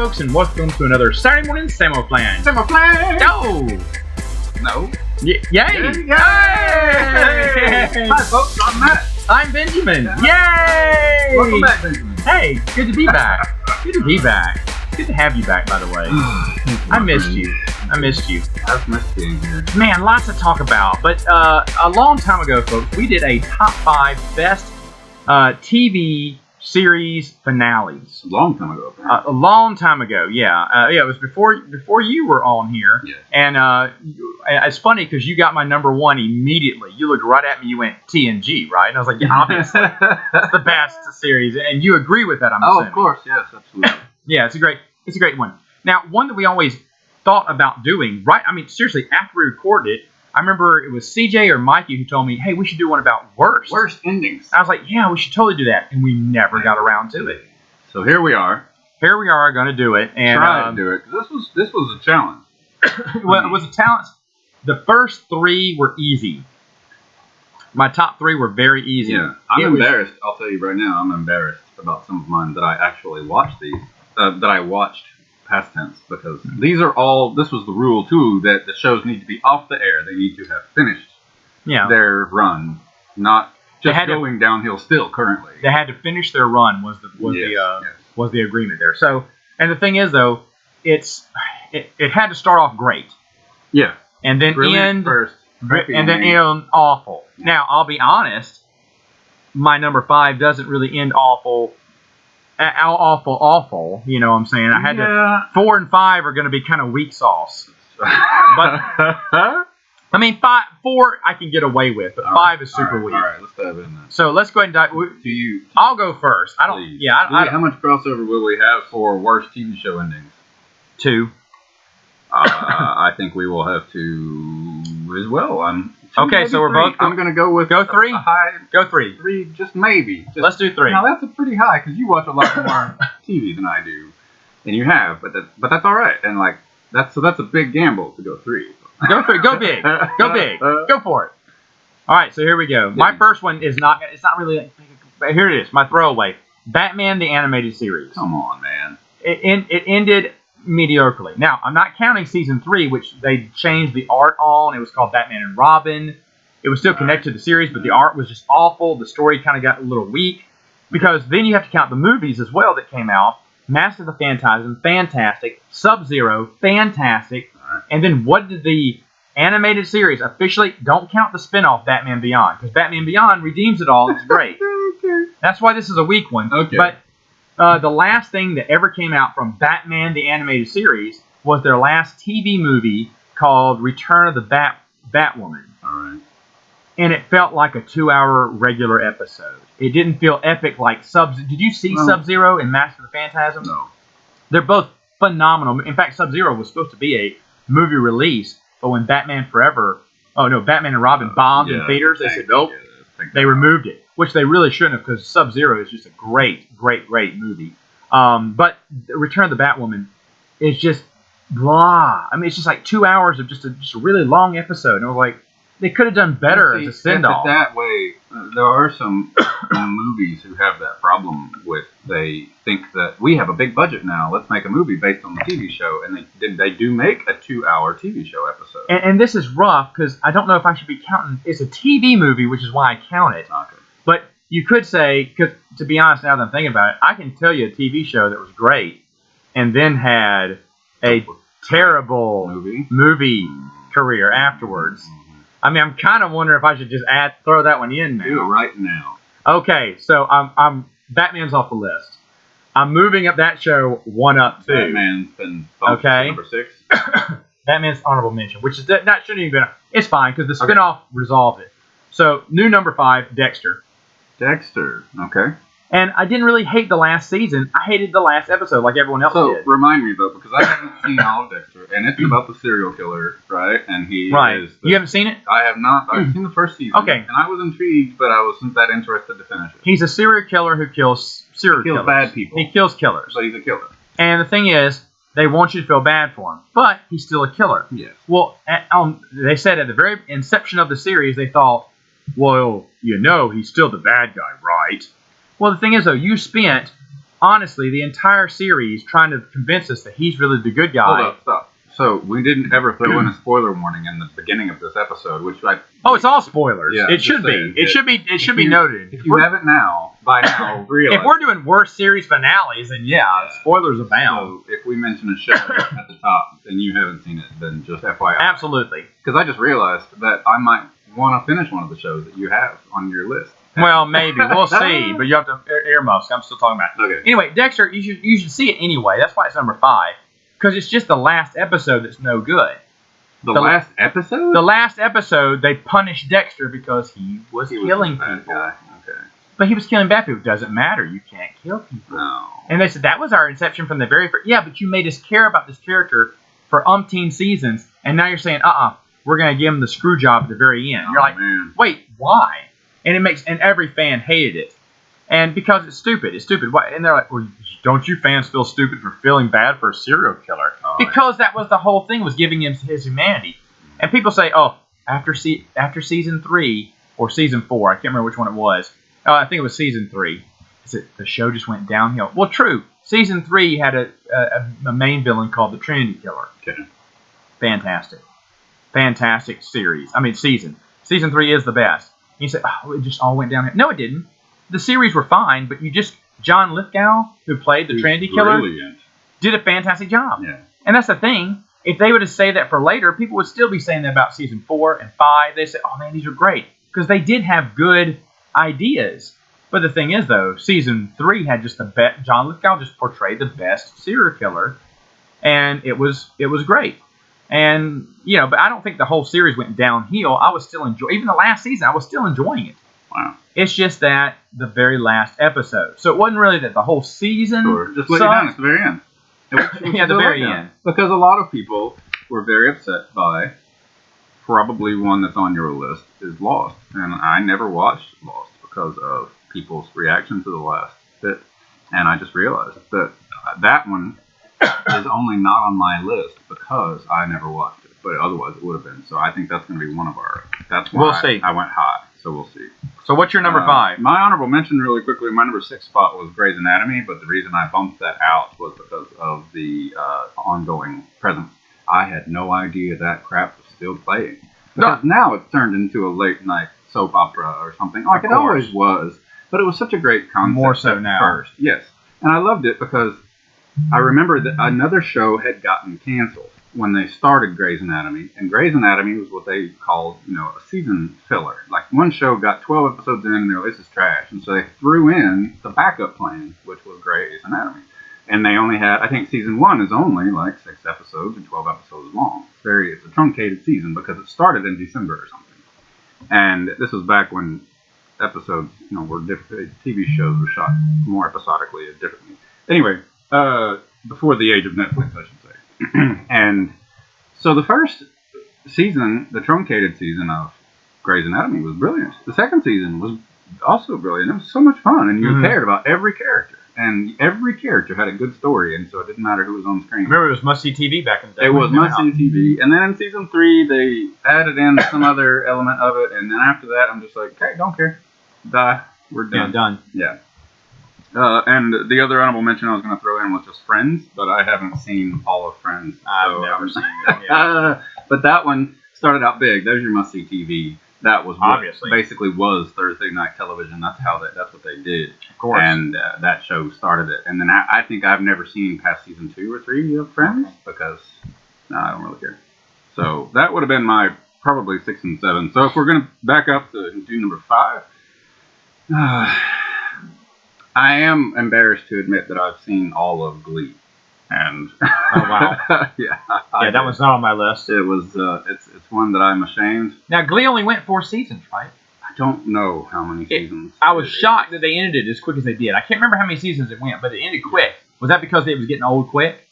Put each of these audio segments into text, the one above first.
folks, and welcome to another Saturday morning Samoflange. Samoflange! Go! No. Yay! Yay! Yay! Hi, folks. I'm Matt. I'm Benjamin. Yay! Welcome back, Benjamin. Hey, good to be back. Good to be back. Good to have you back, by the way. I missed you. I've missed being here. Man, lots to talk about. But a long time ago, folks, we did a top 5 best TV series finales. A long time ago. A long time ago, yeah. It was before you were on here. Yes. And it's funny because you got my number 1 immediately. You looked right at me. You went TNG, right? And I was like, yeah, obviously, that's the best series. And you agree with that, I'm assuming. Of course, yes, absolutely. Yeah, it's a great one. Now, one that we always thought about doing, right? I mean, seriously, after we recorded it, I remember it was CJ or Mikey who told me, hey, we should do one about worst endings. I was like, yeah, we should totally do that. And we never got around to it. So here we are. Here we are going to do it. And try to do it. This was a challenge. Well, it was a challenge. The first 3 were easy. My top 3 were very easy. Yeah, I'm embarrassed. I'll tell you right now, I'm embarrassed about some of mine that I actually watched these. That I watched past tense, because these are all, this was the rule too, that the shows need to be off the air. They need to have finished their run, not just going downhill still currently. They had to finish their run was the agreement there. So, and the thing is though, it had to start off great. Yeah. And then end first. And then end awful. Yeah. Now, I'll be honest, my number 5 doesn't really end awful. Awful, you know what I'm saying? I had to, 4 and 5 are going to be kind of weak sauce. But, I mean, 4 I can get away with, but 5 is super weak. All right, let's dive in then. So let's go ahead and dive. I'll go first. I don't, please. Yeah. How much crossover will we have for worst TV show endings? 2. I think we will have 2 as well. Okay, so we're 3. Both. I'm going to go with 3. Go 3. 3, just maybe. Let's do 3. Now that's a pretty high because you watch a lot more TV than I do, and you have, but that's all right. And like that's a big gamble to go 3. Go 3. Go big. Go big. Go for it. All right, so here we go. My first one is not. It's not really. Here it is. My throwaway. Batman the Animated Series. Come on, man. It ended mediocrely. Now, I'm not counting season 3, which they changed the art on. It was called Batman and Robin. It was still connected to the series, but the art was just awful. The story kind of got a little weak. Because then you have to count the movies as well that came out. Master of the Phantasm, fantastic. Sub-Zero, fantastic. And then what did the animated series officially? Don't count the spinoff Batman Beyond, because Batman Beyond redeems it all. It's great. Okay. That's why this is a weak one. Okay. But the last thing that ever came out from Batman the Animated Series was their last TV movie called Return of the Batwoman. All right. And it felt like a 2-hour regular episode. It didn't feel epic like Sub-Zero. Did you see Sub-Zero and Master of the Phantasm? No. They're both phenomenal. In fact, Sub-Zero was supposed to be a movie release, but when Batman and Robin bombed in theaters, they said, nope, they removed it. Which they really shouldn't have, because Sub-Zero is just a great movie. But Return of the Batwoman is just blah. I mean, it's just like 2 hours of just a really long episode. And I was like, they could have done better as a send-off. That way, there are some movies who have that problem with, they think that we have a big budget now, let's make a movie based on the TV show. And they do make a 2-hour TV show episode. And this is rough, because I don't know if I should be counting. It's a TV movie, which is why I count it. Okay. But you could say, because to be honest, now that I'm thinking about it, I can tell you a TV show that was great and then had a terrible movie career afterwards. I mean, I'm kind of wondering if I should just throw that one in now. Do it right now. Okay, so Batman's off the list. I'm moving up that show 1 up 2. Batman's been bumped to number 6. Batman's honorable mention, which is that shouldn't even been. It's fine because the spinoff resolved it. So new number 5, Dexter. Okay. And I didn't really hate the last season. I hated the last episode like everyone else did. So, remind me, though, because I haven't seen all of Dexter, and it's about the serial killer, right? And he is... You haven't seen it? I have not. I've seen the first season. Okay. And I was intrigued, but I wasn't that interested to finish it. He's a serial killer who kills killers. Bad people. He kills killers. So he's a killer. And the thing is, they want you to feel bad for him, but he's still a killer. Yes. Well, they said at the very inception of the series, they thought, well, he's still the bad guy, right? Well, the thing is, though, you spent honestly, the entire series trying to convince us that he's really the good guy. Hold up, stop. So we didn't ever throw in a spoiler warning in the beginning of this episode, which it's all spoilers. Yeah, it should saying, be. It should be noted. If you haven't by now, realize. If we're doing worst series finales, then spoilers abound. So if we mention a show at the top and you haven't seen it, then just FYI. Absolutely. Because I just realized that I might want to finish one of the shows that you have on your list. Well, maybe. We'll see. But you have to earmuffs. I'm still talking about it. Okay. Anyway, Dexter, you should see it anyway. That's why it's number 5. Because it's just the last episode that's no good. The last episode? The last episode, they punished Dexter because he was killing people. Guy. Okay. But he was killing bad people. It doesn't matter. You can't kill people. No. And they said that was our inception from the very first. Yeah, but you made us care about this character for umpteen seasons, and now you're saying, we're going to give him the screw job at the very end. You're like, man. Wait, why? And every fan hated it. And because it's stupid. It's stupid. Why? And they're like, well, don't you fans feel stupid for feeling bad for a serial killer? Because that was the whole thing, was giving him his humanity. And people say, after season 3 or season 4, I can't remember which one it was. I think it was season 3. The show just went downhill. Well, true. Season 3 had a main villain called the Trinity Killer. Okay. Fantastic series. I mean, season. Season 3 is the best. And you say, it just all went downhill. No, it didn't. The series were fine, but John Lithgow, who played the Trinity Killer, did a fantastic job. Yeah. And that's the thing. If they were to say that for later, people would still be saying that about season 4 and 5. They say, oh man, these are great. Because they did have good ideas. But the thing is, though, season 3 had just the best. John Lithgow just portrayed the best serial killer. And it was great. And, but I don't think the whole series went downhill. I was still enjoying, even the last season, I was still enjoying it. Wow. It's just that the very last episode. So it wasn't really that the whole season. Sure. Just let you down at the very end. Yeah, the very end. Because a lot of people were very upset by probably one that's on your list is Lost. And I never watched Lost because of people's reaction to the last bit. And I just realized that that one is only not on my list because I never watched it. But otherwise it would have been. So I think that's going to be one of our... That's why I went high. So we'll see. So what's your number 5? My honorable mention, really quickly, my number 6 spot was Grey's Anatomy, but the reason I bumped that out was because of the ongoing presence. I had no idea that crap was still playing. Because now it's turned into a late night soap opera or something. Like it always was. But it was such a great concept. More so now. First. Yes. And I loved it because I remember that another show had gotten canceled when they started Grey's Anatomy, and Grey's Anatomy was what they called, a season filler. Like, one show got 12 episodes in, and they were like, this is trash. And so they threw in the backup plan, which was Grey's Anatomy. And they only had, I think season 1 is only like 6 episodes and 12 episodes long. It's a truncated season because it started in December or something. And this was back when episodes, were different. TV shows were shot more episodically and differently. Anyway, before the age of Netflix, I should say. And so the first season, the truncated season of Grey's Anatomy, was brilliant. The second season was also brilliant. It was so much fun, and you cared about every character. And every character had a good story, and so it didn't matter who was on screen. Remember, it was must-see TV back in the day. It was must-see TV. And then in season 3, they added in some other element of it, and then after that, I'm just like, okay, don't care. Die. We're done. Yeah, done. Yeah. And the other honorable mention I was going to throw in was just Friends, but I haven't seen all of Friends. I've never seen it. Yeah. But that one started out big. There's your must-see TV. That was obviously basically was Thursday night television. That's what they did. Of course. And that show started it. And then I think I've never seen past season 2 or 3 of Friends because I don't really care. So that would have been my probably 6 and 7. So if we're going to back up to do number 5. I am embarrassed to admit that I've seen all of Glee, and oh wow, yeah, that was not on my list. It was, it's one that I'm ashamed. Now Glee only went 4 seasons, right? I don't know how many seasons. I was shocked that they ended it as quick as they did. I can't remember how many seasons it went, but it ended quick. Was that because it was getting old quick?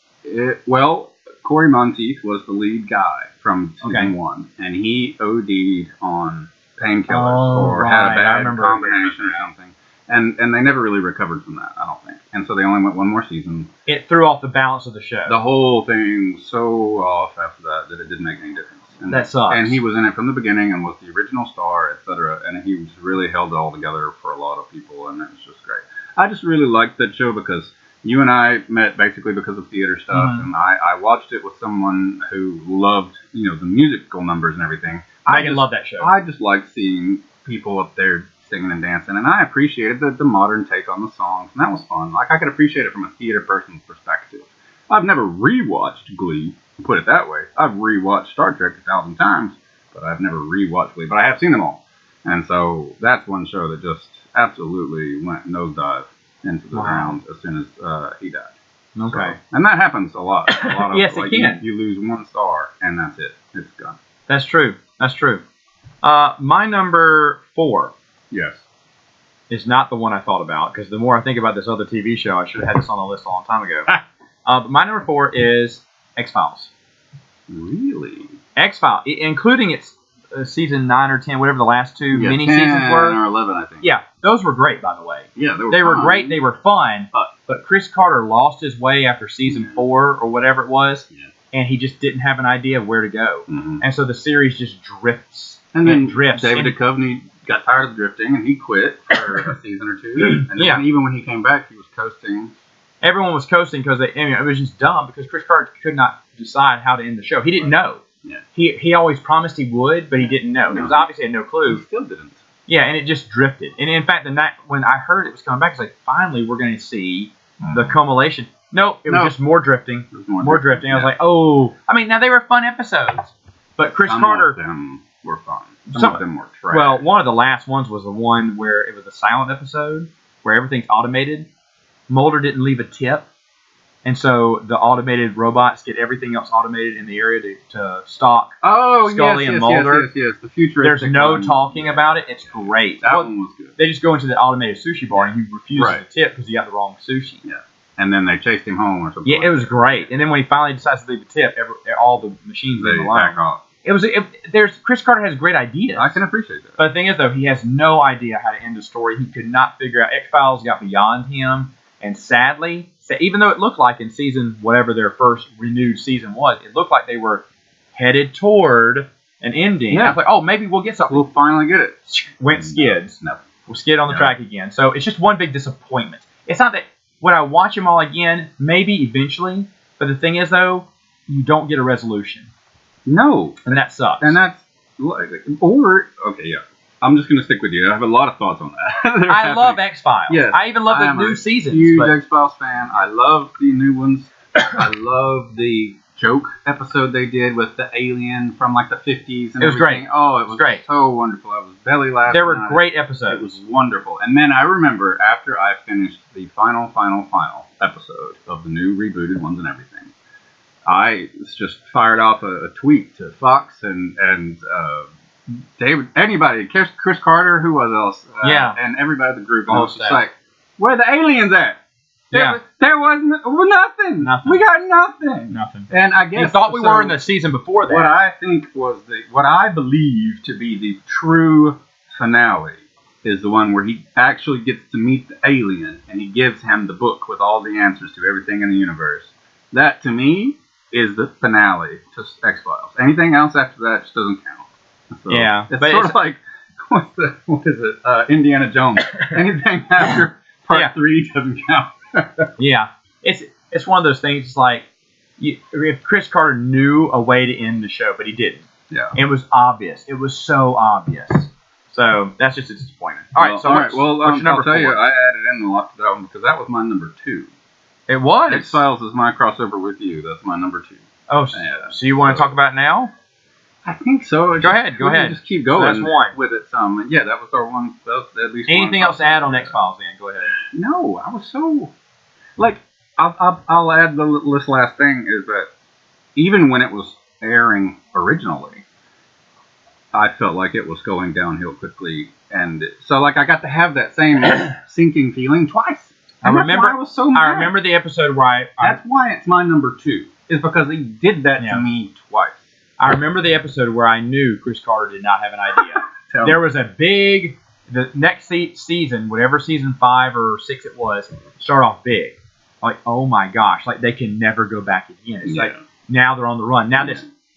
Well, Corey Monteith was the lead guy from season 1, and he OD'd on painkillers or had a bad combination or something. And they never really recovered from that, I don't think. And so they only went 1 more season. It threw off the balance of the show. The whole thing was so off after that it didn't make any difference. And That sucks. And he was in it from the beginning and was the original star, etc. And he really held it all together for a lot of people, and it was just great. I just really liked that show because you and I met basically because of theater stuff, and I watched it with someone who loved, the musical numbers and everything. I love that show. I just liked seeing people up there singing and dancing, and I appreciated the modern take on the songs, and that was fun. Like, I could appreciate it from a theater person's perspective. I've never rewatched Glee, put it that way. I've rewatched Star Trek 1,000 times, but I've never rewatched Glee, but I have seen them all. And so that's one show that just absolutely went nosedive into the ground as soon as he died. Okay. So, and that happens a lot. Yes, it can. You lose one star, and that's it. It's gone. That's true. My number 4 Yes. is not the one I thought about, because the more I think about this other TV show, I should have had this on the list a long time ago. But my number 4 is X-Files. Really? X-Files, including its season 9 or 10, whatever the last two mini 10 seasons were. or 11, I think. Yeah, those were great, by the way. Yeah, They were fun. great. They were fun. But Chris Carter lost his way after season 4 or whatever it was, and he just didn't have an idea of where to go. Mm-hmm. And so the series just drifts. And then drifts. David Duchovny got tired of drifting, and he quit for a season or two. And then even when he came back, he was coasting. Everyone was coasting because it was just dumb because Chris Carter could not decide how to end the show. He didn't know. Yeah. He always promised he would, but he didn't know. It was obviously had no clue. He still didn't. Yeah, and it just drifted. And in fact, the night when I heard it was coming back, it's like, finally we're going to see the culmination. No, it was just more drifting. It was more drifting. Yeah. I was like, oh. I mean, now they were fun episodes. But Chris Carter. Some of them were fun. Some of them were trash. Well, one of the last ones was the one where it was a silent episode where everything's automated. Mulder didn't leave a tip. And so the automated robots get everything else automated in the area to stalk Scully and Mulder. Yes. The futuristic. There's no talking about it. It's great. That one was good. They just go into the automated sushi bar and he refuses to tip because he got the wrong sushi. Yeah. And then they chased him home or something. Yeah, it was great. And then when he finally decides to leave a tip, all the machines leave him alone. Back off. There's Chris Carter has great ideas. I can appreciate that. But the thing is, though, he has no idea how to end the story. He could not figure out. X-Files got beyond him. And sadly, even though it looked like in season, whatever their first renewed season was, it looked like they were headed toward an ending. Yeah. I was like, oh, maybe we'll get something. We'll finally get it. Went skids. No. We'll skid on the track again. So it's just one big disappointment. It's not that, would I watch them all again? Maybe eventually. But the thing is, though, you don't get a resolution. No. And that sucks. And that's, okay, yeah. I'm just going to stick with you. I have a lot of thoughts on that. I love X-Files. Yes, I even love the new seasons. Huge X-Files fan. I love the new ones. I love the joke episode they did with the alien from like the 50s and it was everything. Great. Oh, it was great. So wonderful. I was belly laughing. There were great episodes. It was wonderful. And then I remember after I finished the final episode of the new rebooted ones and everything, I just fired off a tweet to Fox and David, anybody, Chris Carter, who was else? And everybody in the group. And I was just like, where the aliens at? There was nothing. We got nothing. And I guess you thought we were in the season before that. What I think was what I believe to be the true finale is the one where he actually gets to meet the alien and he gives him the book with all the answers to everything in the universe. That to me is the finale to X-Files. Anything else after that just doesn't count. So it's sort of like what is it? Indiana Jones. Anything after part 3 doesn't count. It's one of those things. It's like if Chris Carter knew a way to end the show, but he didn't. Yeah, it was obvious. It was so obvious. So that's just a disappointment. All right. I'll tell you, I added in a lot to that one because that was my number 2. It was. X-Files is my crossover with you. That's my number 2. Oh, so you want to talk about it now? I think so. Go ahead. Just keep going. So that's one. With it some. Yeah, that was our one. That was at least anything else to add on X-Files then? Go ahead. No, I was so... Like, I'll add this last thing is that even when it was airing originally, I felt like it was going downhill quickly. And so, like, I got to have that same sinking feeling twice. I remember. I was so mad. I remember the episode where that's why it's my number 2. Is because he did that to me twice. I remember the episode where I knew Chris Carter did not have an idea. There was the next season, whatever season 5 or 6 it was, started off big. Like, oh my gosh, like they can never go back again. It's like now they're on the run. Now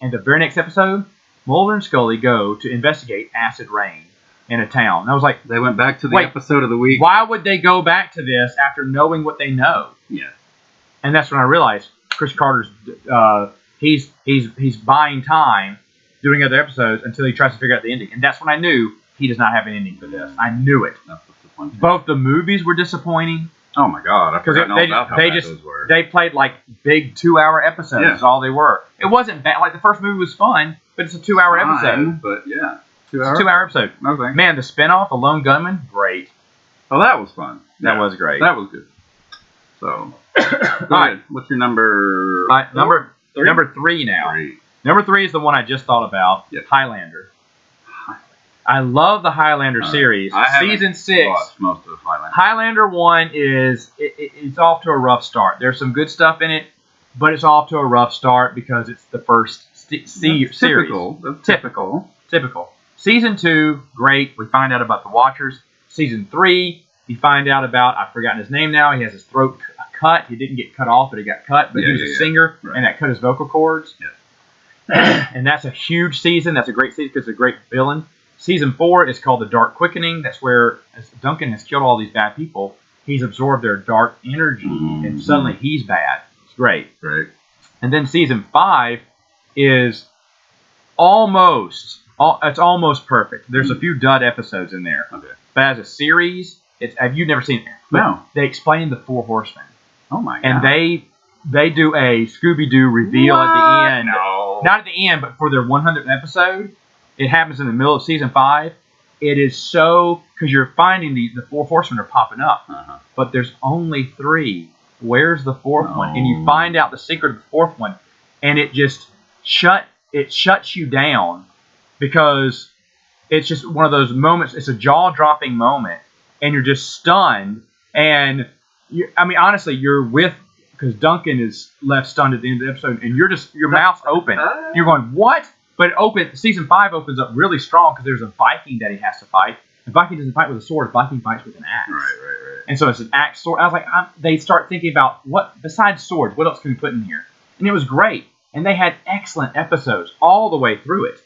and the very next episode, Mulder and Scully go to investigate acid rain in a town. And I was like, They went back to the Wait, episode of the week. why would they go back to this after knowing what they know? Yeah. And that's when I realized Chris Carter's he's buying time doing other episodes until he tries to figure out the ending. And that's when I knew he does not have an ending for this. I knew it. That's disappointing. Both the movies were disappointing. Oh my god, I forgot all about how bad just those were. they played like big 2-hour episodes. Yeah. Is all they were. It wasn't bad. Like the first movie was fun, but it's a 2-hour episode. But yeah, 2 It's hours. a 2-hour episode. Okay. Man, the spinoff, The Lone Gunman, great. Oh, that was fun. That was great. That was good. So, go ahead. What's your number? Number Three? number 3 now. 3. Number 3 is the one I just thought about. Yep. Highlander. I love the Highlander series. I haven't Season 6. watched most of Highlander. Highlander 1 is it's off to a rough start. There's some good stuff in it, but it's off to a rough start because it's the first series. Typical. That's Typical. Season 2, great. We find out about the Watchers. Season 3, you find out about, I've forgotten his name now. He has his throat cut. He didn't get cut off, but he got cut. But he was a singer, right. and that cut his vocal cords. Yeah. And that's a huge season. That's a great season because it's a great villain. Season 4 is called The Dark Quickening. That's where, as Duncan has killed all these bad people, he's absorbed their dark energy, and suddenly he's bad. It's great. Great. And then Season 5 is it's almost perfect. There's a few dud episodes in there. Okay. But as a series, have you never seen it? No. They explain the 4 horsemen. Oh my god. And they do a Scooby-Doo reveal at the end. No. Not at the end, but for their 100th episode. It happens in the middle of Season 5. It is so... Because you're finding the 4 horsemen are popping up. Uh-huh. But there's only 3. Where's the 4th one? And you find out the secret of the 4th one. And it just shuts you down. Because it's just one of those moments. It's a jaw-dropping moment. And you're just stunned. And, honestly, you're with... Because Duncan is left stunned at the end of the episode. And you're just... Your mouth's open. You're going, what? But Season 5 opens up really strong because there's a Viking that he has to fight. The Viking doesn't fight with a sword. The Viking fights with an axe. Right. And so it's an axe sword. I was like, they start thinking about what, besides swords, what else can we put in here? And it was great. And they had excellent episodes all the way through it.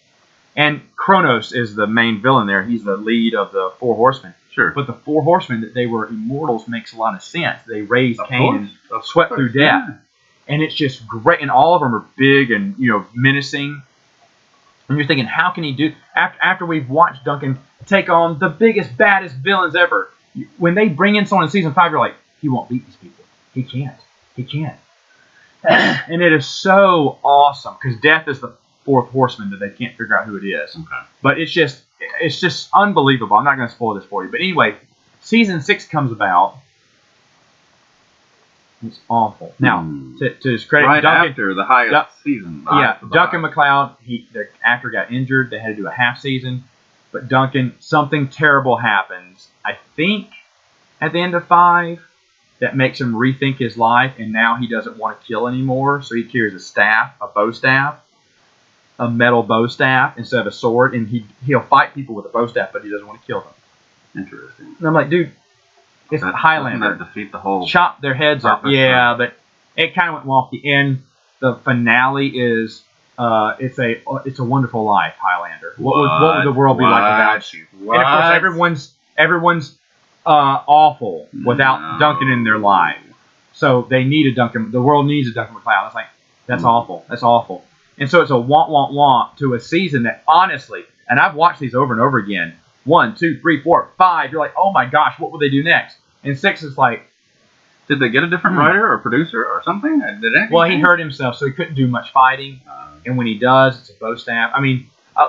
And Kronos is the main villain there. He's the lead of the 4 horsemen. Sure. But the 4 horsemen, that they were immortals, makes a lot of sense. They raised Cain and swept through death. Yeah. And it's just great. And all of them are big and, menacing. And you're thinking, how can he do... After we've watched Duncan take on the biggest, baddest villains ever, when they bring in someone in Season 5, you're like, he won't beat these people. He can't. And it is so awesome, because Death is the 4th horseman that they can't figure out who it is. Okay. But it's just unbelievable. I'm not going to spoil this for you. But anyway, Season 6 comes about. It's awful. Now, to his credit, right Duncan, after the highest season. Duncan MacLeod, the actor got injured. They had to do a half season. But Duncan, something terrible happens, I think, at the end of 5, that makes him rethink his life, and now he doesn't want to kill anymore, so he carries a bow staff, a metal bow staff, instead of a sword, and he'll fight people with a bow staff, but he doesn't want to kill them. Interesting. And I'm like, dude, it's Highlander. Doesn't that defeat the whole... Chop their heads off. Yeah, but it kind of went wonky. And the finale is, it's a Wonderful Life, Highlander. What would the world be like without you? And of course, everyone's awful without Duncan in their life. So they need a Duncan. The world needs a Duncan MacLeod. It's like, that's awful. That's awful. And so it's a want to a season that, honestly, and I've watched these over and over again. 1, 2, 3, 4, 5. You're like, oh my gosh, what will they do next? And 6 is like, did they get a different writer or producer or something? Well, he hurt himself, so he couldn't do much fighting. And when he does, it's a bow staff.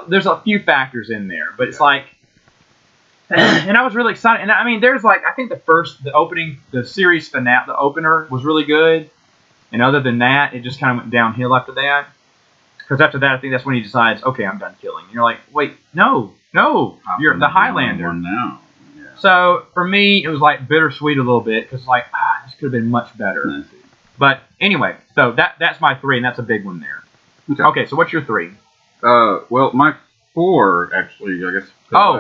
There's a few factors in there, but it's like, and I was really excited. And there's like, I think the series finale, the opener was really good. And other than that, it just kind of went downhill after that. Because after that, I think that's when he decides, okay, I'm done killing. And you're like, wait, no, you're the Highlander. Now. Yeah. So for me, it was like bittersweet a little bit because like, this could have been much better. But anyway, so that's my 3, and that's a big one there. Okay, so what's your 3? Well, my 4 actually, I guess.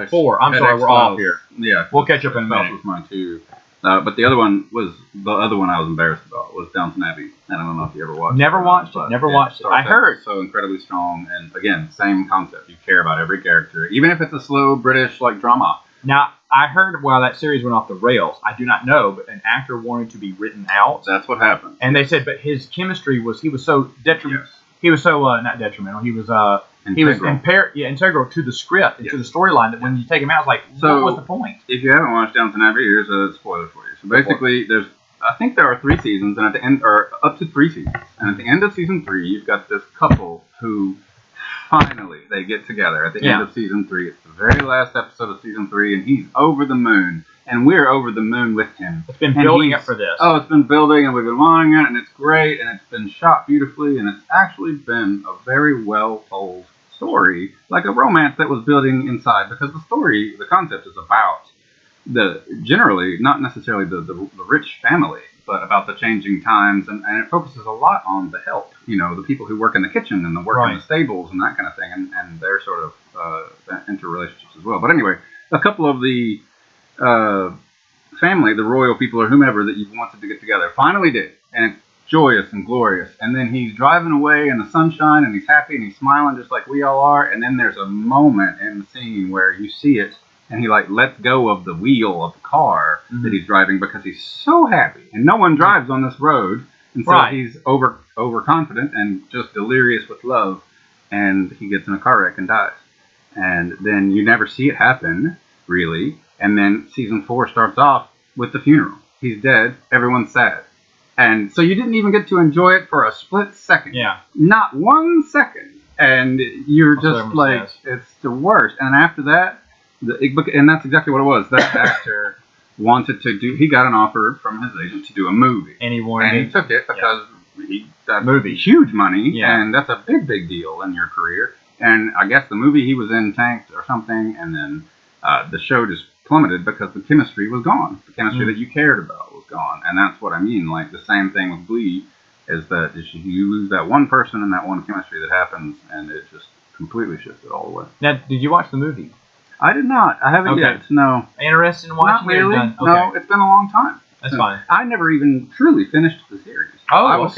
4. I'm sorry, we're off here. Yeah, we'll catch up in a minute. Was mine too. But the other one I was embarrassed about was Downton Abbey, and I don't know if you ever watched it. Never watched it. Never watched it. I heard. So incredibly strong, and again, same concept. You care about every character, even if it's a slow British like drama. Now, I heard while that series went off the rails, I do not know, but an actor wanted to be written out. That's what happened. And they said, but his chemistry was, he was so detrimental. Yes. He was so, not detrimental, he was integral to the script and to the storyline that when you take him out, it's like, what was the point? If you haven't watched Downton Abbey, here's a spoiler for you. So basically, I think there are 3 seasons, and at the end, or up to 3 seasons. And at the end of season 3, you've got this couple who finally they get together at the end of season 3. It's the very last episode of season 3, and he's over the moon, and we're over the moon with him. It's been building up for this. Oh, it's been building, and we've been wanting it, and it's great, and it's been shot beautifully, and it's actually been a very well told story, like a romance that was building inside, because the concept is about generally not necessarily the rich family, but about the changing times, and it focuses a lot on the help, the people who work in the kitchen and the work in the stables and that kind of thing, and their sort of interrelationships as well. But anyway, a couple of the family, the royal people or whomever that you wanted to get together, finally did, and it's joyous and glorious. And then he's driving away in the sunshine, and he's happy and he's smiling just like we all are. And then there's a moment in the scene where you see it, and he lets go of the wheel of the car that he's driving because he's so happy. And no one drives on this road, and so he's overconfident and just delirious with love, and he gets in a car wreck and dies. And then you never see it happen, really. And then season 4 starts off with the funeral. He's dead. Everyone's sad. And so you didn't even get to enjoy it for a split second. Yeah. Not 1 second. And you're just like, it's the worst. And after that, and that's exactly what it was. That actor wanted to do, he got an offer from his agent to do a movie. And he took it because that movie, huge money. Yeah. And that's a big, big deal in your career. And I guess the movie he was in tanked or something. And then the show just plummeted because the chemistry was gone. The chemistry that you cared about was gone. And that's what I mean. Like the same thing with Glee is that you lose that one person and that one chemistry that happens, and it just completely shifted all the way. Now, did you watch the movie? I did not. I haven't yet. No. Interested in watching? Not really. Okay. No, it's been a long time. That's fine. I never even truly finished the series. Oh, I was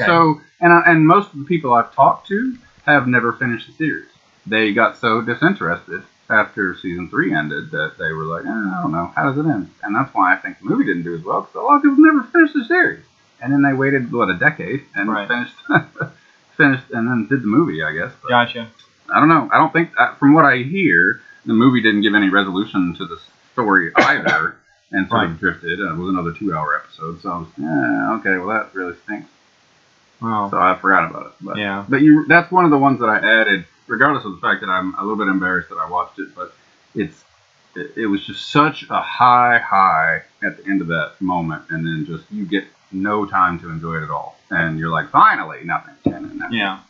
and most of the people I've talked to have never finished the series. They got so disinterested after season 3 ended that they were like, I don't know, how does it end? And that's why I think the movie didn't do as well, because a lot of people never finished the series. And then they waited, a decade, and finished, and then did the movie, I guess. But gotcha. I don't know. I don't think, from what I hear, the movie didn't give any resolution to the story either, and sort of drifted. It was another 2-hour episode, so I was, okay, well, that really stinks. Wow. So I forgot about it. But, yeah. But that's one of the ones that I added, regardless of the fact that I'm a little bit embarrassed that I watched it, but it was just such a high at the end of that moment, and then just you get no time to enjoy it at all, and you're like, finally, nothing. Yeah.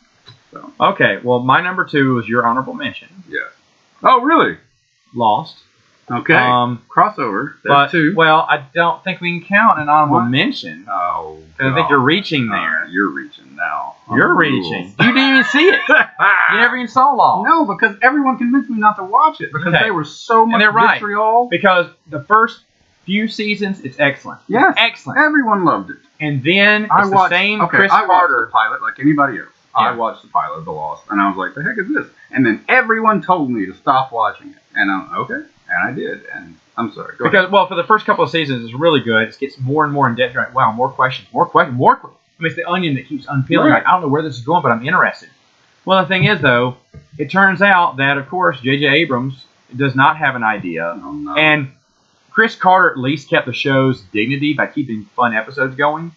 So. Okay, well, my number 2 was your honorable mention. Yes. Oh, really? Lost. Okay. Crossover. But too. Well, I don't think we can count an honorable mention. Oh, because I think you're reaching there. You're reaching now. You're reaching. You didn't even see it. You never even saw Lost. No, because everyone convinced me not to watch it because they were so much vitriol. Because the first few seasons, it's excellent. Yes, excellent. Everyone loved it. And then it's the same Chris Carter. I watched the pilot like anybody else. Yeah. I watched the pilot of The Lost, and I was like, the heck is this? And then everyone told me to stop watching it. And I'm okay. And I did. And I'm sorry. Go ahead. Well, for the first couple of seasons, it's really good. It gets more and more in depth. You're like, wow, more questions. I mean, it's the onion that keeps unpeeling. Right. Like, I don't know where this is going, but I'm interested. Well, the thing is, though, it turns out that, of course, J.J. Abrams does not have an idea. Oh, no. And Chris Carter at least kept the show's dignity by keeping fun episodes going.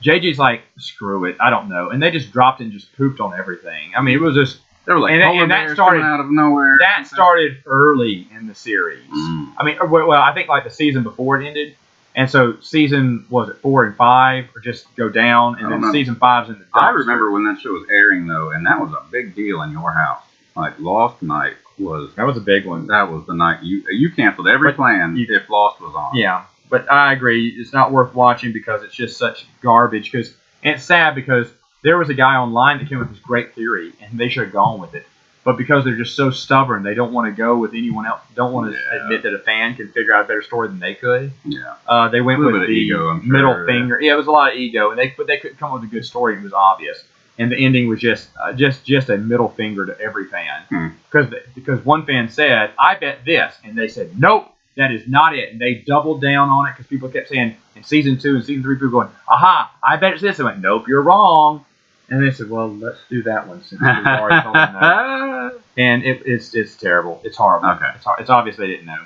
JJ's like, screw it, I don't know. And they just dropped and just pooped on everything. I mean, it was just... They were like, and that started out of nowhere. That started early in the series. I mean, well, I think like the season before it ended. And so season, 4 and 5, or just go down, and then season 5's in the dumpster. I remember when that show was airing, though, and that was a big deal in your house. Like, Lost night was... That was a big one. That was the night you canceled every plan if Lost was on. Yeah, but I agree. It's not worth watching because it's just such garbage. And it's sad because there was a guy online that came up with this great theory, and they should have gone with it. but because they're just so stubborn, they don't want to go with anyone else. Don't want to admit that a fan can figure out a better story than they could. Yeah. They went with the ego, I'm sure. middle finger. Yeah, it was a lot of ego, and they couldn't come up with a good story. It was obvious, and the ending was just a middle finger to every fan. Because one fan said, "I bet this," and they said, "Nope, that is not it." And they doubled down on it because people kept saying in season 2 and season 3, people going, "Aha, I bet it's this." I went, "Nope, you're wrong." And they said, "Well, let's do that one since we've already told them no." And it's terrible. It's horrible. Okay. It's obvious they didn't know.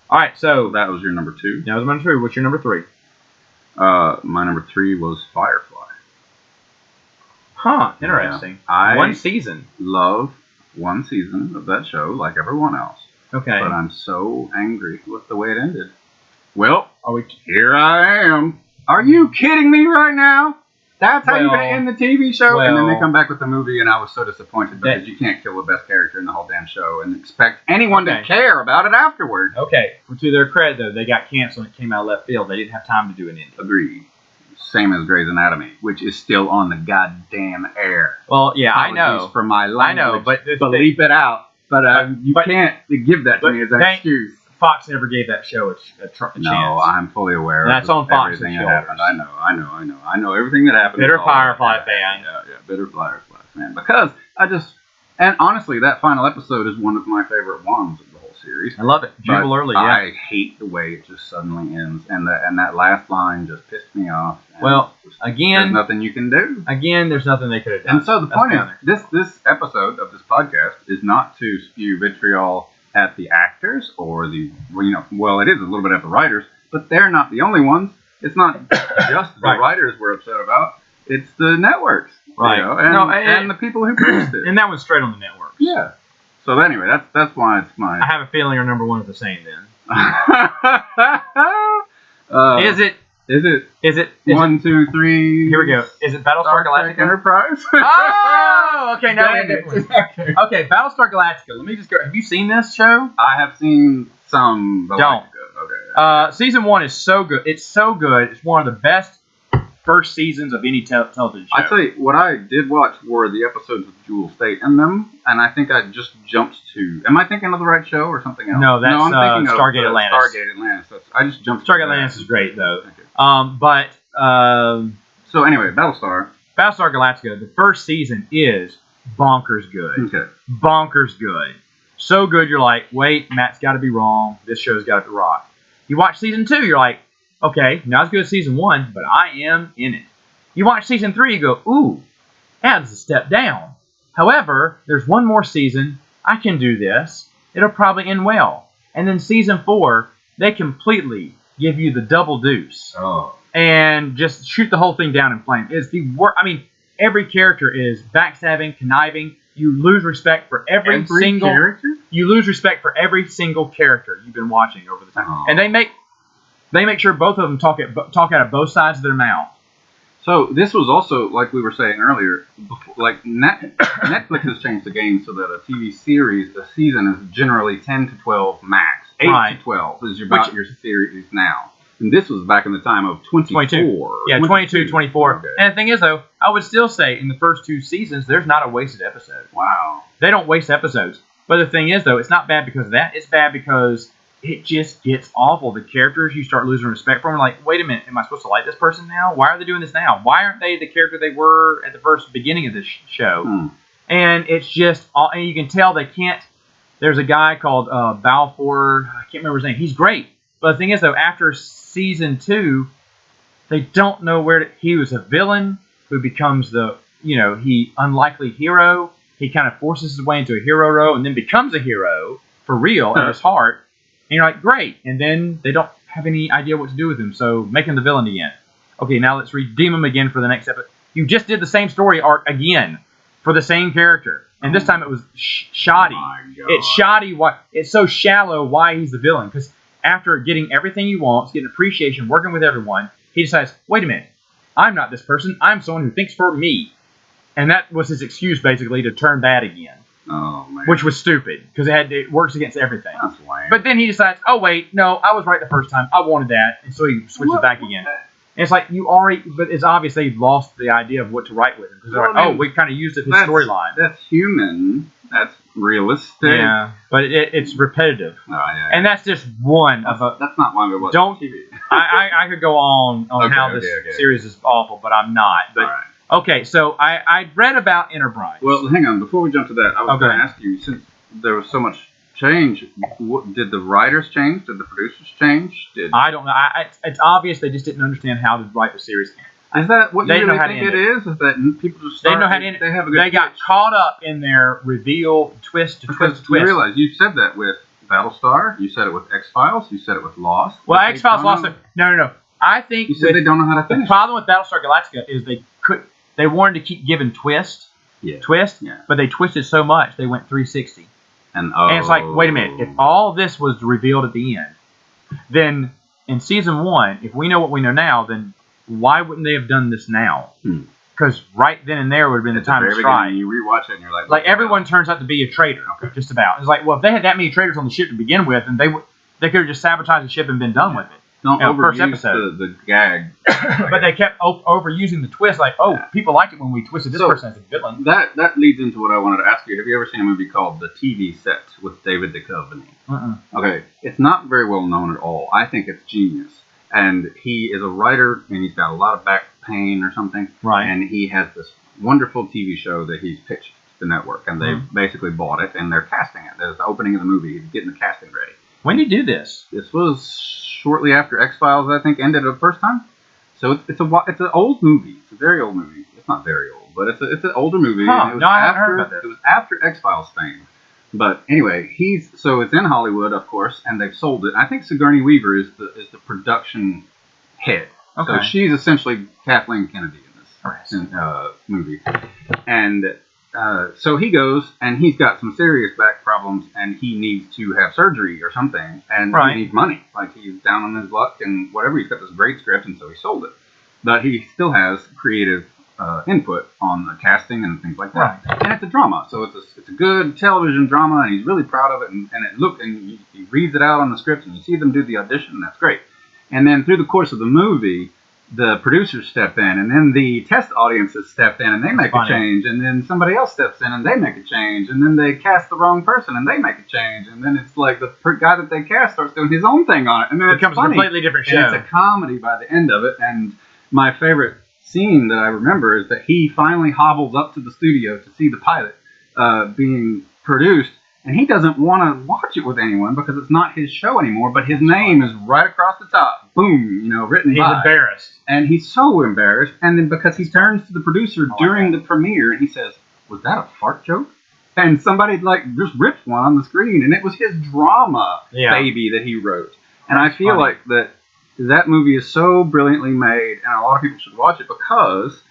All right, so that was your number 2. That was my number 2. What's your number 3? My number 3 was Firefly. Huh. Interesting. Yeah. One season. Love one season of that show, like everyone else. Okay. But I'm so angry with the way it ended. Well, here I am. Are you kidding me right now? That's how you're going to end the TV show? And then they come back with the movie, and I was so disappointed because you can't kill the best character in the whole damn show and expect anyone to care about it afterward. Okay. Well, to their credit, though, they got canceled and it came out of left field. They didn't have time to do an ending. Agreed. Same as Grey's Anatomy, which is still on the goddamn air. Well, yeah, Apologies I know. For my language, I know, but bleep it out. But you can't give that to me as an excuse. Fox never gave that show a chance. No, I'm fully aware of everything that happened. I know everything that happened. Bitter Firefly fan. Yeah, bitter Firefly fan. Because and honestly, that final episode is one of my favorite ones of the whole series. I love it. Jubal early, yeah. I hate the way it just suddenly ends, and that last line just pissed me off. Well, again, there's nothing you can do. Again, there's nothing they could have done. And so the point is, this episode of this podcast is not to spew vitriol at the actors or it is a little bit at the writers, but they're not the only ones. It's not just the writers we're upset about. It's the networks, right? And the people who produced it. And that was straight on the networks. Yeah. So anyway, that's why it's mine. I have a feeling your number 1 is the same then. Is it 1, 2, 3? Here we go. Is it Battlestar Galactica? Enterprise? Oh, okay. Now okay, Battlestar Galactica. Let me just go. Have you seen this show? I have seen some. Don't. Okay. Season 1 is so good. It's so good. It's one of the best first seasons of any television show. I tell you, what I did watch were the episodes with Jewel State in them, and I think I just jumped to. Am I thinking of the right show or something else? No, that's I'm thinking Stargate of, Atlantis. Stargate Atlantis. I just jumped. Stargate Atlantis is great though. Okay. So anyway, Battlestar Galactica. The first season is bonkers good. Okay. Bonkers good. So good, you're like, wait, Matt's got to be wrong. This show's got to rock. You watch season 2, you're like, okay, not as good as season 1, but I am in it. You watch season 3, you go, ooh, that's a step down. However, there's one more season. I can do this. It'll probably end well. And then season 4, they completely give you the double deuce. Oh. And just shoot the whole thing down in flames. It's the worst. I mean, every character is backstabbing, conniving. You lose respect for every single character. You lose respect for every single character you've been watching over the time, and they make sure both of them talk out of both sides of their mouth. So this was also, like we were saying earlier, like Netflix has changed the game so that a TV series, a season is generally 10 to 12 max. 8 to 12 is about your series now. And this was back in the time of 24. Yeah, 22, 24. Okay. And the thing is, though, I would still say in the first 2 seasons, there's not a wasted episode. Wow. They don't waste episodes. But the thing is, though, it's not bad because of that. It's bad because it just gets awful. The characters, you start losing respect for them. Like, wait a minute, am I supposed to like this person now? Why are they doing this now? Why aren't they the character they were at the first beginning of this show? And it's just, and you can tell they can't. There's a guy called Balfour. I can't remember his name. He's great. But the thing is, though, after season 2, they don't know where to. He was a villain who becomes the, he unlikely hero. He kind of forces his way into a hero role and then becomes a hero for real in his heart. And you're like, great. And then they don't have any idea what to do with him, so make him the villain again. Okay, now let's redeem him again for the next episode. You just did the same story arc again for the same character. And this time it was shoddy. It's shoddy. It's so shallow why he's the villain. Because after getting everything he wants, getting appreciation, working with everyone, he decides, wait a minute, I'm not this person. I'm someone who thinks for me. And that was his excuse, basically, to turn bad again. Oh, man. Which was stupid, because it works against everything. That's lame. But then he decides, oh, wait, no, I was right the first time. I wanted that. And so he switches back again. And it's like, but it's obvious they've lost the idea of what to write with him. Because they're like, we kind of used it in the storyline. That's human, That's realistic. Yeah, but it's repetitive, Oh, yeah. and that's just one of a. That's not why we watch Don't. TV. I could go on Okay, how this series is awful, but I'm not. But All right. okay, so I read about Enterprise. Well, hang on. Before we jump to that, I was Okay. going to ask you, since there was so much change, did the writers change? Did the producers change? I don't know. It's obvious they just didn't understand how to write the series. Is that what They you know really how to think end it is? Is that people just start, They know how to end it. They have a good They got pitch? caught up in their reveal, twist to Because twist to twist. you realize you said that with Battlestar, you said it with X-Files, you said it with Lost. Well, but they X-Files don't lost know- it. No. I think You said they don't know how to the finish. problem with Battlestar Galactica is they wanted to keep giving twist, Yeah. but they twisted so much they went 360. And And it's like, wait a minute, if all this was revealed at the end, then in season 1, if we know what we know now, then why wouldn't they have done this now? Because right then and there would have been the time to strike. You rewatch it and you're like, Like everyone turns out to be a traitor, just about. It's like, well, if they had that many traitors on the ship to begin with, then they could have just sabotaged the ship and been done with it. don't first overuse episode. the gag. But they kept overusing the twist, like, people liked it when we twisted this person as a villain. That leads into what I wanted to ask you. Have you ever seen a movie called The TV Set with David Duchovny? Okay, it's not very well known at all. I think it's genius. And he is a writer, and he's got a lot of back pain or something. Right. And he has this wonderful TV show that he's pitched to the network, and they basically bought it, and they're casting it. There's the opening of the movie. He's getting the casting ready. When did you do this? This was shortly after X-Files, I think, ended the first time. So it's an old movie. It's a very old movie. It's not very old, but it's an older movie. Huh. And it was No, I haven't heard about this. It was after X-Files fame. But anyway, it's in Hollywood, of course, and they've sold it. I think Sigourney Weaver is the production head. Okay. So she's essentially Kathleen Kennedy in this movie. And so he goes, and he's got some serious back problems, and he needs to have surgery or something, and he needs money. Like, he's down on his luck and whatever. He's got this great script, and so he sold it. But he still has creative input on the casting and things like that. Right. And it's a drama, so it's a good television drama, and he's really proud of it. And he reads it out on the script, and you see them do the audition, and that's great. And then through the course of the movie, the producers step in, and then the test audiences step in, and they make a change, and then somebody else steps in, and they make a change, and then they cast the wrong person, and they make a change, and then it's like the guy that they cast starts doing his own thing on it, and then It becomes a completely different show. And it's a comedy by the end of it. And my favorite scene that I remember is that he finally hobbles up to the studio to see the pilot being produced, and he doesn't want to watch it with anyone because it's not his show anymore, but his name is right across the top. Boom, written by. He's embarrassed. And he's so embarrassed. And then because he turns to the producer during the premiere and he says, "Was that a fart joke?" And somebody just rips one on the screen, and it was his drama baby that he wrote. And I feel like that movie is so brilliantly made, and a lot of people should watch it because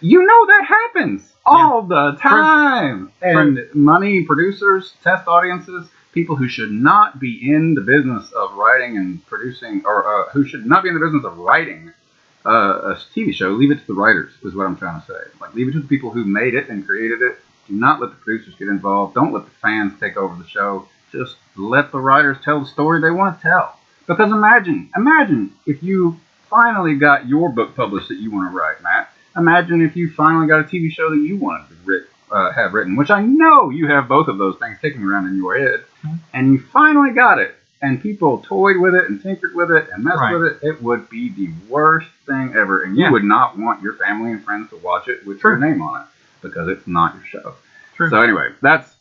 that happens all the time. And money, producers, test audiences, people who should not be in the business of writing and producing, or who should not be in the business of writing a TV show, leave it to the writers, is what I'm trying to say. Like, leave it to the people who made it and created it. Do not let the producers get involved. Don't let the fans take over the show. Just let the writers tell the story they want to tell. Because imagine if you finally got your book published that you want to write, Matt. Imagine if you finally got a TV show that you wanted to have written, which I know you have both of those things kicking around in your head, and you finally got it, and people toyed with it and tinkered with it and messed with it. It would be the worst thing ever, and you would not want your family and friends to watch it with your name on it because it's not your show. So anyway, that's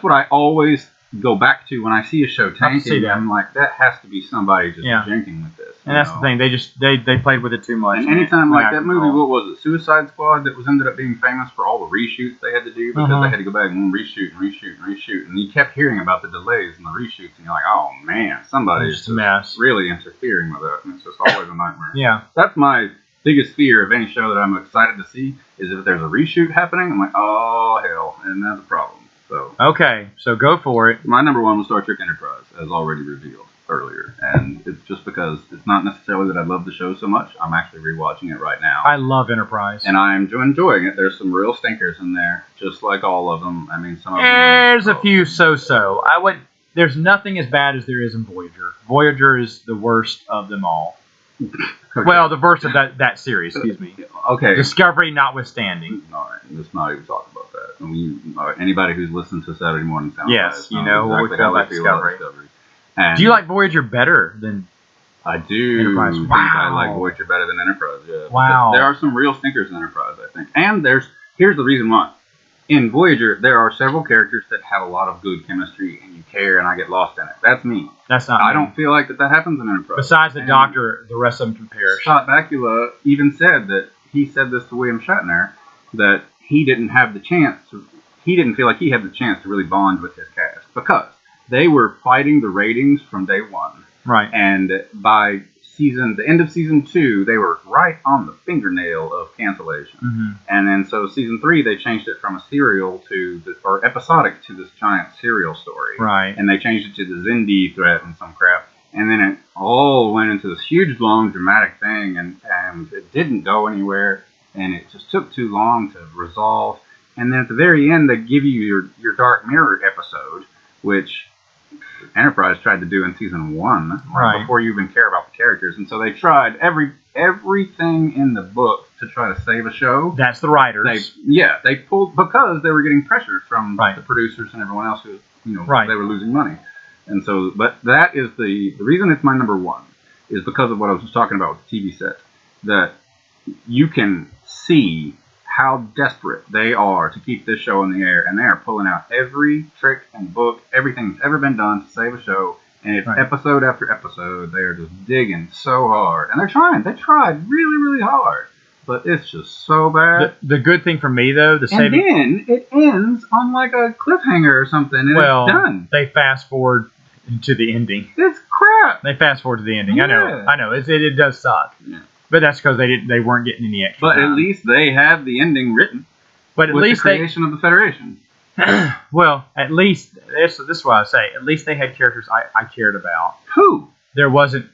what I always go back to when I see a show tanking. I'm like, that has to be somebody just jinking with this. And that's the thing. They played with it too much. And anytime like that movie, what was it, Suicide Squad, that ended up being famous for all the reshoots they had to do because they had to go back and reshoot. And you kept hearing about the delays and the reshoots, and you're like, oh man, somebody's just really interfering with it, and it's just always a nightmare. Yeah. That's my biggest fear of any show that I'm excited to see, is if there's a reshoot happening, I'm like, oh hell, and that's a problem. So okay, so go for it. My number one was Star Trek Enterprise, as already revealed earlier, and it's just because it's not necessarily that I love the show so much. I'm actually rewatching it right now. I love Enterprise, and I'm enjoying it. There's some real stinkers in there, just like all of them. I mean, some of them. There's a few so-so. There's nothing as bad as there is in Voyager. Voyager is the worst of them all. Okay. Well, the worst of that series. Excuse me. Okay. Discovery notwithstanding. All right, let's not even talk about that. Anybody who's listened to Saturday Morning Sound, Yes, you know what we feel about Discovery. And do you like Voyager better than I do Enterprise? think Wow. I like Voyager better than Enterprise. Yeah. Wow. There are some real stinkers in Enterprise, I think. And here's the reason why. In Voyager, there are several characters that have a lot of good chemistry, and you care, and I get lost in it. That's me. That's not I me. don't feel like that happens in Enterprise. Besides the Doctor, the rest of them can perish. Scott Bakula even said that he said this to William Shatner, that he didn't have the chance. He didn't feel like he had the chance to really bond with his cast because they were fighting the ratings from day one. Right. And by the end of season 2, they were right on the fingernail of cancellation. Mm-hmm. And then so season 3, they changed it from a serial or episodic to this giant serial story. Right. And they changed it to the Zindi threat and some crap. And then it all went into this huge, long, dramatic thing, and it didn't go anywhere, and it just took too long to resolve. And then at the very end, they give you your Dark Mirror episode, which Enterprise tried to do in season 1, right, before you even care about the characters. And so they tried everything in the book to try to save a show. That's the writers. They pulled, because they were getting pressure from right, the producers and everyone else who, right, they were losing money. And so, but that is the reason it's my number 1 is because of what I was just talking about with the TV set, that you can see how desperate they are to keep this show in the air, and they are pulling out every trick and book, everything that's ever been done to save a show, and it's right, episode after episode. They are just digging so hard, and they're trying. They tried really, really hard, but it's just so bad. The good thing for me, though, and then it ends on like a cliffhanger or something, and it's done. They fast forward to the ending. It's crap. They fast forward to the ending. Yeah. I know. It does suck. Yeah. But that's because they weren't getting any extra. But time. At least they have the ending written. But at with least the creation of the Federation. Well, at least this is what I say. At least they had characters I cared about. Who? There wasn't.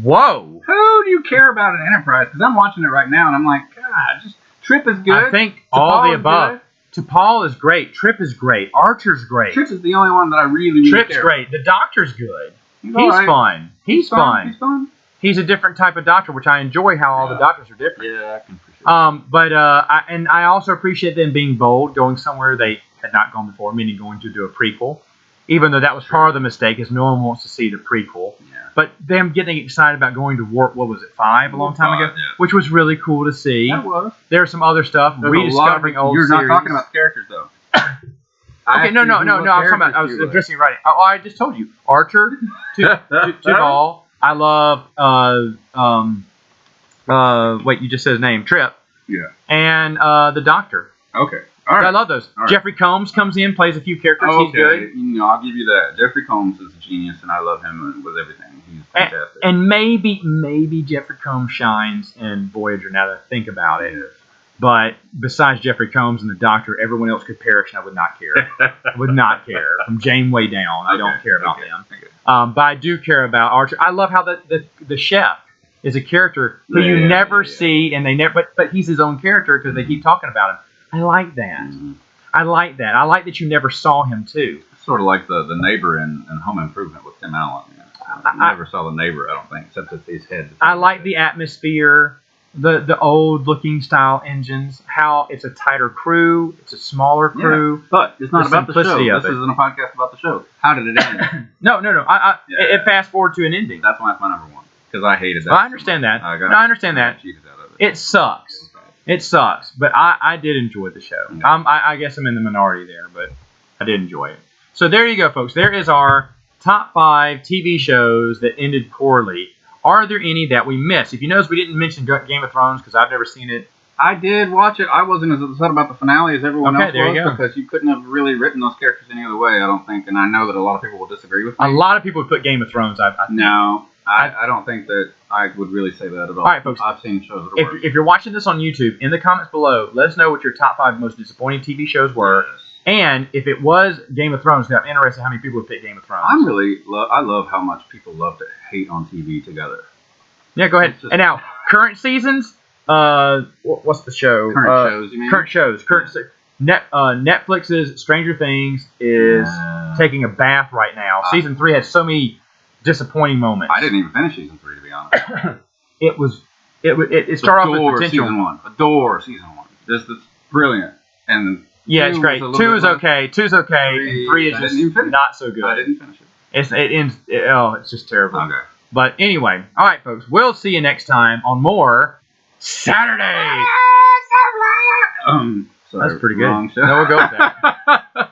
Whoa. Who do you care about in Enterprise? Because I'm watching it right now, and I'm like, God, just Trip is good. I think all the above. T'Pol is great. Trip is great. Archer's great. Trip is the only one that I really Trip's care great. The Doctor's good. He's right. fun. He's fun. He's fun. He's a different type of Doctor, which I enjoy. How all the Doctors are different. Yeah, I can appreciate that. But I also appreciate them being bold, going somewhere they had not gone before, meaning going to do a prequel. Even though that was part of the mistake, is no one wants to see the prequel. Yeah. But them getting excited about going to Warp, what was it, 5 a long time ago? Yeah. Which was really cool to see. That was. There's some other stuff, rediscovering old series. You're not talking about characters, though. Okay, no. I was addressing it right. Oh, I just told you. Archer, T'Pol. I love, wait, you just said his name, Trip. Yeah. And the Doctor. Okay. All right. I love those. Right. Jeffrey Combs comes in, plays a few characters. Okay. He's good. I'll give you that. Jeffrey Combs is a genius, and I love him with everything. He's fantastic. And maybe Jeffrey Combs shines in Voyager now that I think about it. Yes. But besides Jeffrey Combs and the Doctor, everyone else could perish, and I would not care. I would not care. From Janeway down, I don't care about them. Okay. But I do care about Archer. I love how the chef is a character who you never see, and they never. But he's his own character because they keep talking about him. I like that. Mm-hmm. I like that. I like that you never saw him too. It's sort of like the neighbor in Home Improvement with Tim Allen. I never saw the neighbor, I don't think, except at his head. I like the atmosphere, the old looking style engines. How it's a tighter crew, it's a smaller crew. Yeah, but it's not about the show. This isn't a podcast about the show. How did it end? No. It fast forward to an ending. That's why it's my number 1 because I hated that. Well, I understand that. I understand that. Cheated out of it. It sucks. It sucks, but I did enjoy the show. Yeah. I guess I'm in the minority there, but I did enjoy it. So there you go, folks. There is our top 5 TV shows that ended poorly. Are there any that we missed? If you notice, we didn't mention Game of Thrones because I've never seen it. I did watch it. I wasn't as upset about the finale as everyone else was because you couldn't have really written those characters any other way, I don't think. And I know that a lot of people will disagree with me. A lot of people would put Game of Thrones, I think. No. I don't think that I would really say that at all. All right, folks. I've seen shows that are worse. If you're watching this on YouTube, in the comments below, let us know what your top 5 most disappointing TV shows were. Yes. And if it was Game of Thrones, I'm interested in how many people would pick Game of Thrones. I love how much people love to hate on TV together. Yeah, go ahead. And now, current seasons, what's the show? Current shows, you mean? Current shows. Netflix's Stranger Things is taking a bath right now. Season 3 has so many disappointing moments. I didn't even finish season 3, to be honest. It started off with potential. Adore season 1. It's brilliant. And Yeah, it's Two great. was a little 2 is bit less. okay. 2's okay. And 3 is I just didn't even finish not so good. I didn't finish it. It ends. It's just terrible. Okay. But anyway, all right, folks. We'll see you next time on more Saturday. Sorry, That's pretty good. wrong show. No, we'll go with that.